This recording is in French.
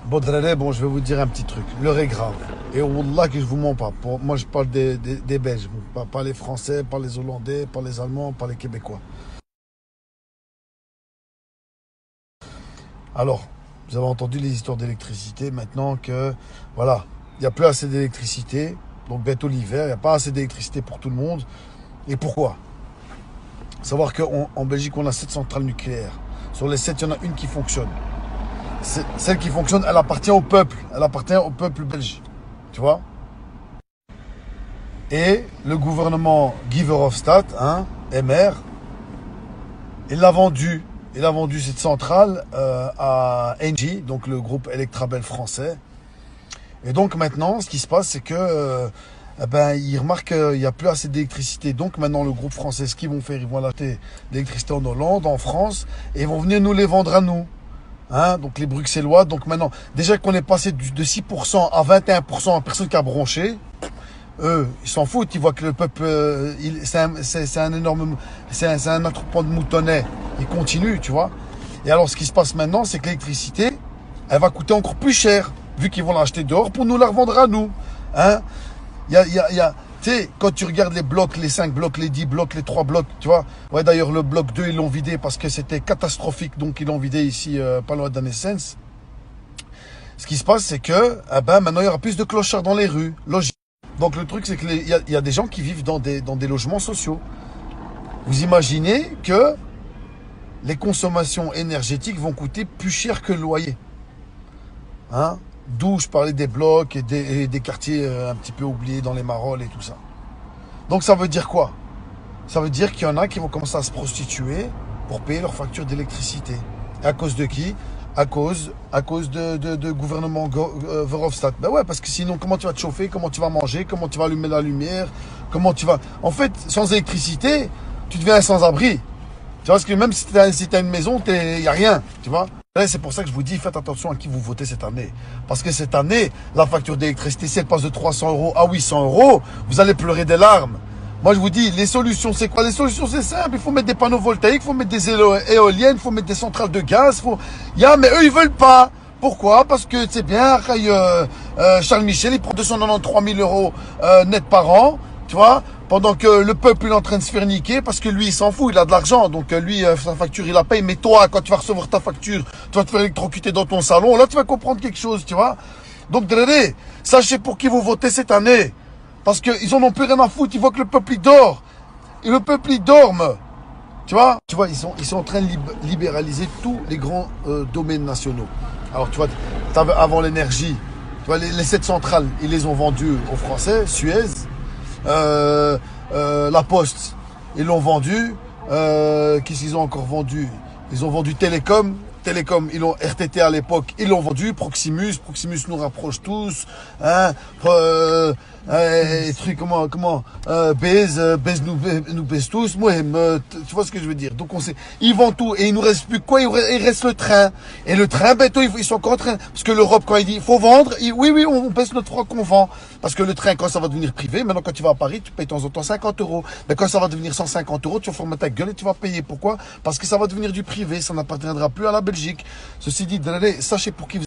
Bon, Drare, bon, je vais vous dire un petit truc. L'heure est grave. Et Wallah que je vous mens pas. Moi, je parle des Belges. Pas les Français, pas les Hollandais, pas les Allemands, pas les Québécois. Alors, vous avez entendu les histoires d'électricité. Maintenant que, voilà, il n'y a plus assez d'électricité. Donc, bientôt l'hiver, il n'y a pas assez d'électricité pour tout le monde. Et pourquoi? Savoir qu'en Belgique, on a 7 centrales nucléaires. Sur les 7, il y en a une qui fonctionne. Celle qui fonctionne, elle appartient au peuple. Elle appartient au peuple belge. Tu vois? Et le gouvernement Guy Verhofstadt, hein, MR, il l'a vendu. Il a vendu cette centrale à Engie, donc le groupe Electrabel français. Et donc maintenant, ce qui se passe, c'est que il remarque qu'il n'y a plus assez d'électricité. Donc maintenant, le groupe français, ce qu'ils vont faire, ils vont acheter de l'électricité en Hollande, en France, et ils vont venir nous les vendre à nous. Hein, donc les Bruxellois. Donc maintenant, déjà qu'on est passé de 6% à 21%, personne qui a bronché. Eux, ils s'en foutent. Ils voient que le peuple, c'est un énorme, c'est un attroupement de moutonnets. Ils continuent, tu vois. Et alors, ce qui se passe maintenant, c'est que l'électricité, elle va coûter encore plus cher, vu qu'ils vont l'acheter dehors pour nous la revendre à nous. Hein, tu sais, quand tu regardes les blocs, les 5 blocs, les 10 blocs, les 3 blocs, tu vois. Ouais, d'ailleurs, le bloc 2, ils l'ont vidé parce que c'était catastrophique. Donc, ils l'ont vidé ici, pas loin d'Annesens. Ce qui se passe, c'est que, maintenant, il y aura plus de clochards dans les rues. Logique. Donc, le truc, c'est qu'il y a des gens qui vivent dans des logements sociaux. Vous imaginez que les consommations énergétiques vont coûter plus cher que le loyer. Hein? D'où je parlais des blocs et des quartiers un petit peu oubliés dans les Marolles et tout ça. Donc ça veut dire quoi? Ça veut dire qu'il y en a qui vont commencer à se prostituer pour payer leur facture d'électricité. Et à cause de qui? À cause de gouvernement Verhofstadt. Ben ouais, parce que sinon, comment tu vas te chauffer? Comment tu vas manger? Comment tu vas allumer la lumière? Comment tu vas... En fait, sans électricité, tu deviens un sans-abri. Tu vois, parce que même si tu as une maison, il n'y a rien, tu vois. C'est pour ça que je vous dis, faites attention à qui vous votez cette année. Parce que cette année, la facture d'électricité, si elle passe de 300 € à 800 €, vous allez pleurer des larmes. Moi, je vous dis, les solutions, c'est quoi? Les solutions, c'est simple. Il faut mettre des panneaux voltaïques, il faut mettre des éoliennes, il faut mettre des centrales de gaz. Mais eux, ils veulent pas. Pourquoi? Parce que, c'est bien, Charles Michel, il prend 293 000 € net par an, tu vois. Pendant que le peuple il est en train de se faire niquer, parce que lui il s'en fout, il a de l'argent, donc lui sa facture il la paye, mais toi quand tu vas recevoir ta facture, tu vas te faire électrocuter dans ton salon, là tu vas comprendre quelque chose, tu vois. Donc Drare, sachez pour qui vous votez cette année, parce qu'ils en ont plus rien à foutre, ils voient que le peuple il dort, et le peuple il dorme, tu vois. Ils sont en train de libéraliser tous les grands domaines nationaux. Alors tu vois, avant l'énergie, tu vois les 7 centrales, ils les ont vendues aux Français, Suez. La Poste, ils l'ont vendu. Qu'est-ce qu'ils ont encore vendu? Ils ont vendu Télécom. Télécom, ils l'ont RTT à l'époque, ils l'ont vendu. Proximus nous rapproche tous. Hein, trucs Baise nous baise tous. Moi, tu vois ce que je veux dire. Donc ils vendent tout et il nous reste plus quoi? Il reste le train. Et le train, ils sont encore en train, parce que l'Europe quand il dit il faut vendre, oui, on baisse notre froid qu'on vend. Parce que le train quand ça va devenir privé, maintenant quand tu vas à Paris, tu payes de temps en temps 50 €. Mais quand ça va devenir 150 €, tu vas former ta gueule et tu vas payer. Pourquoi? Parce que ça va devenir du privé, ça n'appartiendra plus à la Belgique. Ceci dit, sachez pour qui vous